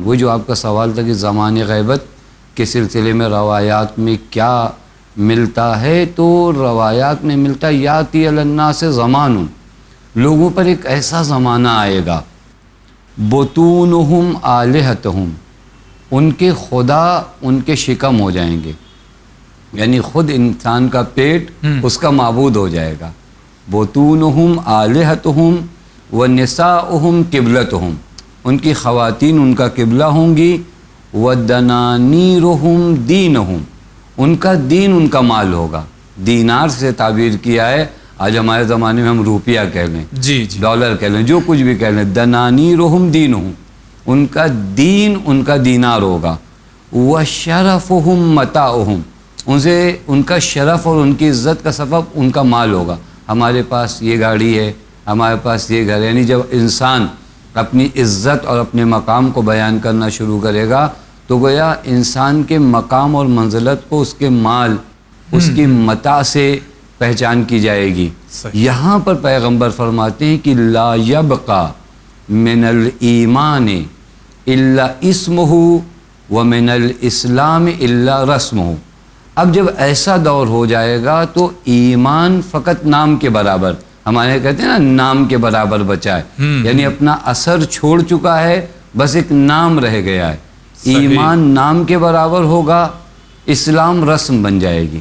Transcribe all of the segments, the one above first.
وہ جو آپ کا سوال تھا کہ زمان غیبت کے سلسلے میں روایات میں کیا ملتا ہے، تو روایات میں ملتا یاتی علی الناس زمان، لوگوں پر ایک ایسا زمانہ آئے گا، بطونہم آلہتہم، ان کے خدا ان کے شکم ہو جائیں گے، یعنی خود انسان کا پیٹ اس کا معبود ہو جائے گا۔ بطونہم آلہتہم ونساؤہم قبلتہم، ان کی خواتین ان کا قبلہ ہوں گی، ودنانیرہم دینہم، ان کا دین ان کا مال ہوگا۔ دینار سے تعبیر کیا ہے، آج ہمارے زمانے میں ہم روپیہ کہہ لیں، ڈالر کہہ لیں، جو کچھ بھی کہہ لیں، دنانیرہم دینہم، ان کا دین ان کا دینار ہوگا۔ وشرفہم متاعہم، ان کا شرف اور ان کی عزت کا سبب ان کا مال ہوگا۔ ہمارے پاس یہ گاڑی ہے، ہمارے پاس یہ گھر ہے، یعنی جب انسان اپنی عزت اور اپنے مقام کو بیان کرنا شروع کرے گا تو گویا انسان کے مقام اور منزلت کو اس کے مال، اس کی متاع سے پہچان کی جائے گی۔ یہاں پر پیغمبر فرماتے ہیں کہ لا یبقى من الایمان الا اسمہ ومن الاسلام الا رسمہ۔ اب جب ایسا دور ہو جائے گا تو ایمان فقط نام کے برابر، ہمارے کہتے ہیں نا نام کے برابر بچا ہے، یعنی اپنا اثر چھوڑ چکا ہے، بس ایک نام رہ گیا ہے۔ ایمان نام کے برابر ہوگا، اسلام رسم بن جائے گی،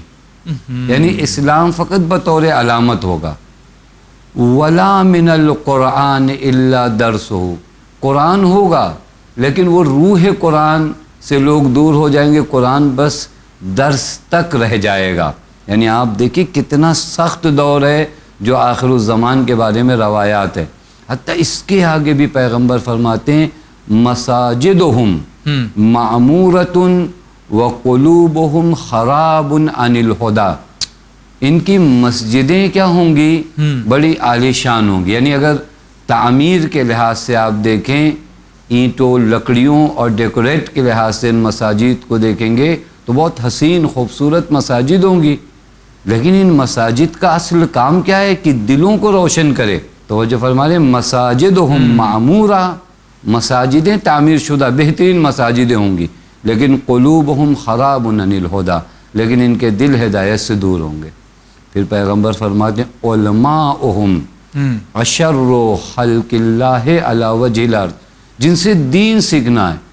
یعنی اسلام فقط بطور علامت ہوگا۔ ولا من القرآن الا درسہ، قرآن ہوگا لیکن وہ روح قرآن سے لوگ دور ہو جائیں گے، قرآن بس درس تک رہ جائے گا۔ یعنی آپ دیکھیں کتنا سخت دور ہے جو آخر الزمان کے بارے میں روایات ہے۔ حتیٰ اس کے آگے بھی پیغمبر فرماتے ہیں مساجدہم معمورۃ وقلوبہم خراب عن الہدی، ان کی مسجدیں کیا ہوں گی؟ بڑی عالی شان ہوں گی، یعنی اگر تعمیر کے لحاظ سے آپ دیکھیں، اینٹوں لکڑیوں اور ڈیکوریٹ کے لحاظ سے ان مساجد کو دیکھیں گے تو بہت حسین خوبصورت مساجد ہوں گی، لیکن ان مساجد کا اصل کام کیا ہے کہ دلوں کو روشن کرے۔ تو وہ جو فرما رہے مساجدہم معمورہ، مساجدیں تعمیر شدہ بہترین مساجدیں ہوں گی، لیکن قلوبہم خراب عن الہدی، لیکن ان کے دل ہدایت سے دور ہوں گے۔ پھر پیغمبر فرماتے ہیں علماؤہم اشر خلق اللہ علی وجہ الارض، جن سے دین سیکھنا ہے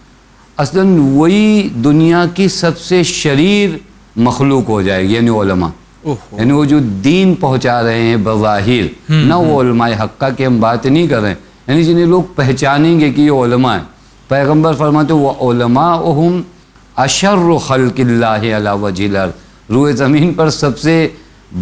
اصلاً وہی دنیا کی سب سے شریر مخلوق ہو جائے گی، یعنی علماء، یعنی وہ جو دین پہنچا رہے ہیں بظاہر، نہ وہ علماء حقہ کی ہم بات نہیں کر رہے ہیں، یعنی جنہیں لوگ پہچانیں گے کہ یہ علماء ہیں۔ پیغمبر فرماتے ہیں وعلماؤہم اشر خلق اللہ علی وجہ الارض، روئے زمین پر سب سے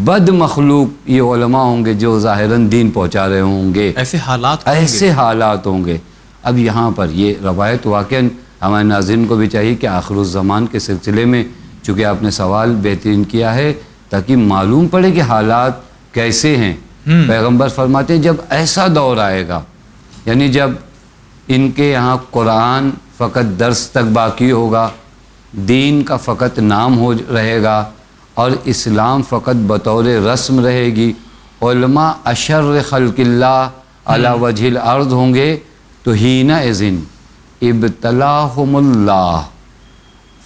بد مخلوق یہ علماء ہوں گے جو ظاہراً دین پہنچا رہے ہوں گے، ایسے حالات ہوں گے۔ اب یہاں پر یہ روایت واقعاً ہمارے ناظرین کو بھی چاہیے کہ آخر الزمان کے سلسلے میں، چونکہ آپ نے سوال بہترین کیا ہے تاکہ معلوم پڑے کہ حالات کیسے ہیں۔ پیغمبر فرماتے ہیں جب ایسا دور آئے گا، یعنی جب ان کے یہاں قرآن فقط درس تک باقی ہوگا، دین کا فقط نام ہو رہے گا اور اسلام فقط بطور رسم رہے گی، علماء اشر خلق اللہ علی وجہ الارض ہوں گے، تو ہینا اذن ابتلاہم اللہ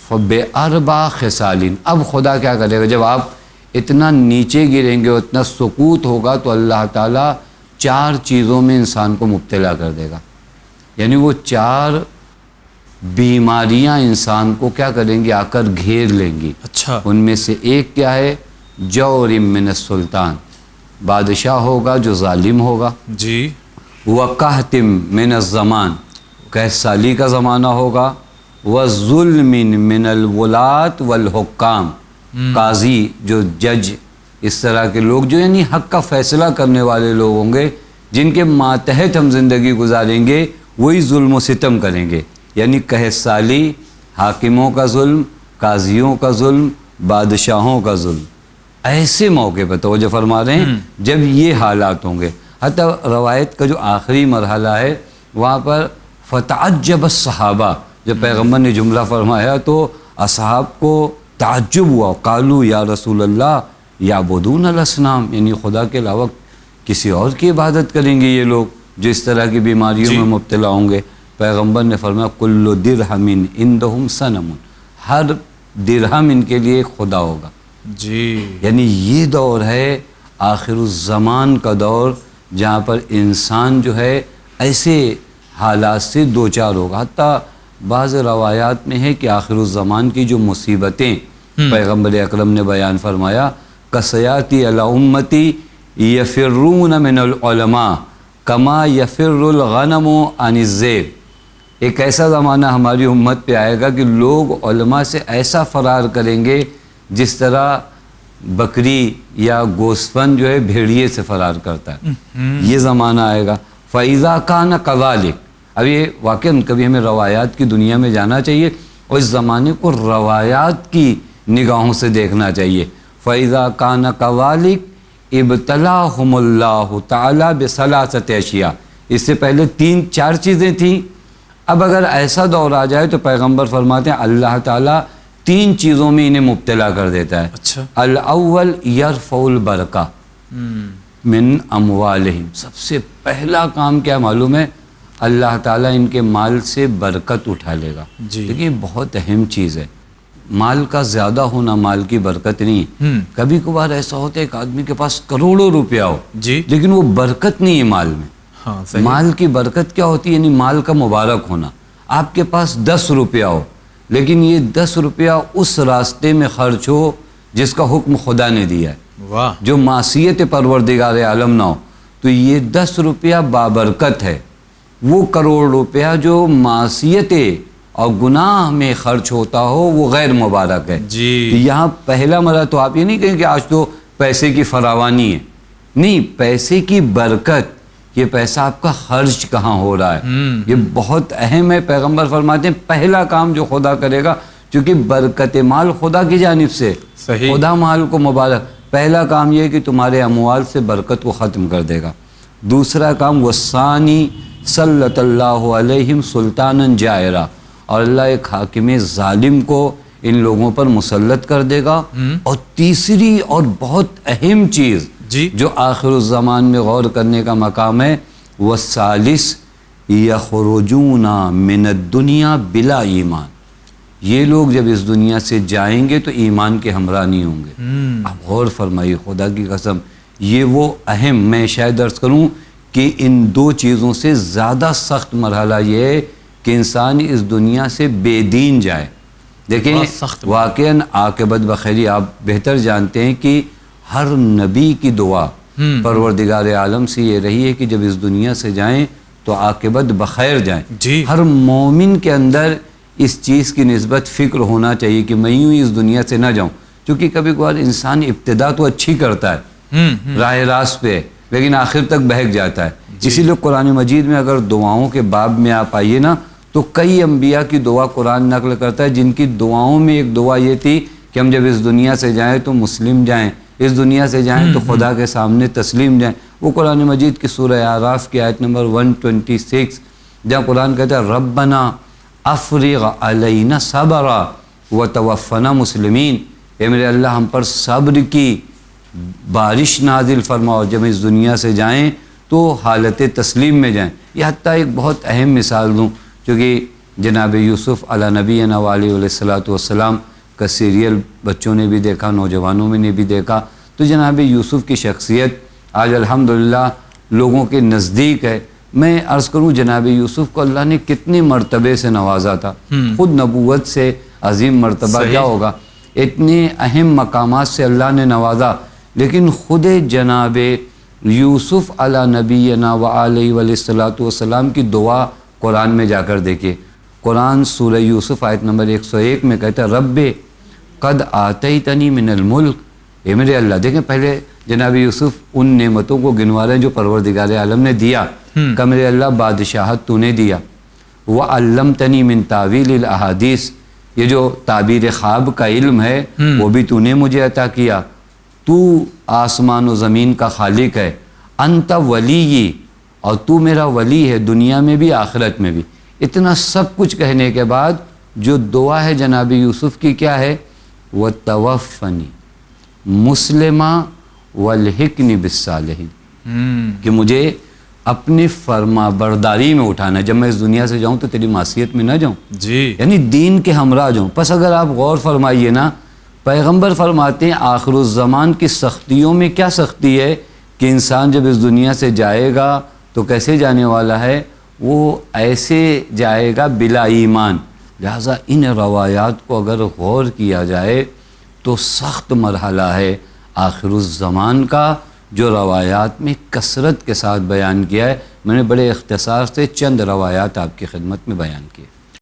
فباربع خصال۔ اب خدا کیا کرے گا؟ جب آپ اتنا نیچے گریں گے، اتنا سقوط ہوگا، تو اللہ تعالیٰ 4 چیزوں میں انسان کو مبتلا کر دے گا، یعنی وہ 4 بیماریاں انسان کو کیا کریں گی؟ آ کر گھیر لیں گی۔ ان میں سے ایک کیا ہے؟ جور من السلطان، بادشاہ ہوگا جو ظالم ہوگا، وقحط من الزمان، قحط سالی کا زمانہ ہوگا، وظلم من الولاة والحکام، قاضی جو جج، اس طرح کے لوگ جو یعنی حق کا فیصلہ کرنے والے لوگ ہوں گے، جن کے ماتحت ہم زندگی گزاریں گے، وہی ظلم و ستم کریں گے، یعنی قحط سالی، حاکموں کا ظلم، قاضیوں کا ظلم، بادشاہوں کا ظلم۔ ایسے موقع پہ توجہ فرما رہے ہیں جب یہ حالات ہوں گے۔ حتیٰ روایت کا جو آخری مرحلہ ہے وہاں پر فتعجب الصحابہ، جب پیغمبر نے جملہ فرمایا تو اصحاب کو تعجب ہوا، قالوا یا رسول اللہ یعبدون الاصنام، یعنی خدا کے علاوہ کسی اور کی عبادت کریں گے یہ لوگ جو اس طرح کی بیماریوں میں مبتلا ہوں گے۔ پیغمبر نے فرمایا کل درہم عندہم صنم، ہر درہم ان کے لیے ایک خدا ہوگا. جی یعنی یہ دور ہے آخر الزمان کا دور، جہاں پر انسان جو ہے ایسے حالات سے دوچار ہوگا. حتیٰ بعض روایات میں ہے کہ آخر الزمان کی جو مصیبتیں پیغمبر اکرم نے بیان فرمایا، کسیاتی علی امتی یفرون من العلماء کما یفر الغنم عن الذئب. ایک ایسا زمانہ ہماری امت پہ آئے گا کہ لوگ علماء سے ایسا فرار کریں گے جس طرح بکری یا گوسفند جو ہے بھیڑیے سے فرار کرتا ہے. یہ زمانہ آئے گا. فَإِذَا كَانَ كَذَلِكَ. اب یہ واقعاً کبھی ہمیں روایات کی دنیا میں جانا چاہیے اور اس زمانے کو روایات کی نگاہوں سے دیکھنا چاہیے. فَإِذَا كَانَ كَذَلِكَ ابْتَلَاهُمُ اللَّهُ تَعَالَى بِثَلَاثَةِ أَشْيَاء. اس سے پہلے 3-4 چیزیں تھیں. اب اگر ایسا دور آ جائے تو پیغمبر فرماتے ہیں اللہ تعالیٰ 3 چیزوں میں انہیں مبتلا کر دیتا ہے. اچھا. الاول یرفع البرکہ من اموالہم. سب سے پہلا کام کیا معلوم ہے؟ اللہ تعالیٰ ان کے مال سے برکت اٹھا لے گا. دیکھیں بہت اہم چیز ہے. مال کا زیادہ ہونا مال کی برکت نہیں. کبھی کبھار ایسا ہوتا ہے ایک آدمی کے پاس کروڑوں روپیہ ہو لیکن وہ برکت نہیں ہے مال میں. مال کی برکت کیا ہوتی ہے؟ یعنی مال کا مبارک ہونا. آپ کے پاس 10 روپیہ ہو لیکن یہ 10 روپیہ اس راستے میں خرچ ہو جس کا حکم خدا نے دیا ہے، جو معصیت پروردگار عالم نہ ہو، تو یہ 10 روپیہ بابرکت ہے. وہ کروڑ روپیہ جو معصیت اور گناہ میں خرچ ہوتا ہو وہ غیر مبارک ہے. یہاں پہلا مرحلہ تو آپ یہ نہیں کہیں کہ آج تو پیسے کی فراوانی ہے. نہیں، پیسے کی برکت. یہ پیسہ آپ کا خرچ کہاں ہو رہا ہے، یہ بہت اہم ہے. پیغمبر فرماتے ہیں پہلا کام جو خدا کرے گا، چونکہ برکت مال خدا کی جانب سے، خدا مال کو مبارک. پہلا کام یہ ہے کہ تمہارے اموال سے برکت کو ختم کر دے گا. دوسرا کام وَالثَّانِي صَلَّتَ اللَّهُ عَلَيْهِمْ سُلْطَانًا جَائِرًا. اور اللہ ایک حاکم ظالم کو ان لوگوں پر مسلط کر دے گا. اور تیسری اور بہت اہم چیز جو آخر الزمان میں غور کرنے کا مقام ہے، وَالثَّالِثُ يَخْرُجُونَ مِنَ الدُّنْيَا بِلَا ایمان. یہ لوگ جب اس دنیا سے جائیں گے تو ایمان کے ہمراہ نہیں ہوں گے. اب غور فرمائیے، خدا کی قسم یہ وہ اہم، میں شاید عرض کروں کہ ان 2 چیزوں سے زیادہ سخت مرحلہ یہ ہے کہ انسان اس دنیا سے بے دین جائے. دیکھیں واقعاً عاقبت بخیری. آپ بہتر جانتے ہیں کہ ہر نبی کی دعا پروردگار عالم سے یہ رہی ہے کہ جب اس دنیا سے جائیں تو عاقبت بخیر جائیں. ہر مومن کے اندر اس چیز کی نسبت فکر ہونا چاہیے کہ میں یوں اس دنیا سے نہ جاؤں. چونکہ کبھی کبھار انسان ابتدا تو اچھی کرتا ہے راہ راست پہ لیکن آخر تک بہک جاتا ہے. اسی لیے قرآن مجید میں اگر دعاؤں کے باب میں آپ آئیے نا تو کئی انبیاء کی دعا قرآن نقل کرتا ہے جن کی دعاؤں میں ایک دعا یہ تھی کہ ہم جب اس دنیا سے جائیں تو مسلم جائیں، اس دنیا سے جائیں تو خدا کے سامنے تسلیم جائیں. وہ قرآن مجید کی سورہ اعراف کی آیت نمبر 126 جہاں قرآن کہتا ہے ربنا افرغ علینا صبرا وتوفنا مسلمین. اے میرے اللہ ہم پر صبر کی بارش نازل فرماؤ، جب اس دنیا سے جائیں تو حالت تسلیم میں جائیں. یہ حتیٰ ایک بہت اہم مثال دوں، چونکہ جناب یوسف علی نبینا علیہ الصلوۃ والسلام کا سیریل بچوں نے بھی دیکھا، نوجوانوں میں نے بھی دیکھا. تو جناب یوسف کی شخصیت آج الحمدللہ لوگوں کے نزدیک ہے. میں عرض کروں جناب یوسف کو اللہ نے کتنے مرتبے سے نوازا تھا. خود نبوت سے عظیم مرتبہ کیا ہوگا، اتنے اہم مقامات سے اللہ نے نوازا. لیکن خود جناب یوسف علی نبینا وعلیہ الصلوۃ والسلام کی دعا قرآن میں جا کر دیکھیے. قرآن سورہ یوسف آیت نمبر 101 میں کہتا ہے رب قد آتیتنی من الملک. اے میرے اللہ، دیکھیں پہلے جناب یوسف ان نعمتوں کو گنوا رہے ہیں جو پروردگار عالم نے دیا کہ میرے اللہ بادشاہت تو نے دیا. وعلمتنی من تعویل الاحادیث، یہ جو تعبیر خواب کا علم ہے وہ بھی تو نے مجھے عطا کیا. تو آسمان و زمین کا خالق ہے. انت ولی، اور تو میرا ولی ہے دنیا میں بھی آخرت میں بھی. اتنا سب کچھ کہنے کے بعد جو دعا ہے جناب یوسف کی کیا ہے، وَتَوَفَّنِي مُسْلِمًا وَالْحِقْنِي بِالصَّالِحِينَ، کہ مجھے اپنی فرما برداری میں اٹھانا ہے. جب میں اس دنیا سے جاؤں تو تیری معصیت میں نہ جاؤں, جی یعنی دین کے ہمراہ جاؤں. پس اگر آپ غور فرمائیے نا, پیغمبر فرماتے ہیں آخر الزمان کی سختیوں میں کیا سختی ہے کہ انسان جب اس دنیا سے جائے گا تو کیسے جانے والا ہے, وہ ایسے جائے گا بلا ایمان. لہٰذا ان روایات کو اگر غور کیا جائے تو سخت مرحلہ ہے آخر الزمان کا, جو روایات میں کثرت کے ساتھ بیان کیا ہے. میں نے بڑے اختصار سے چند روایات آپ کی خدمت میں بیان کیے.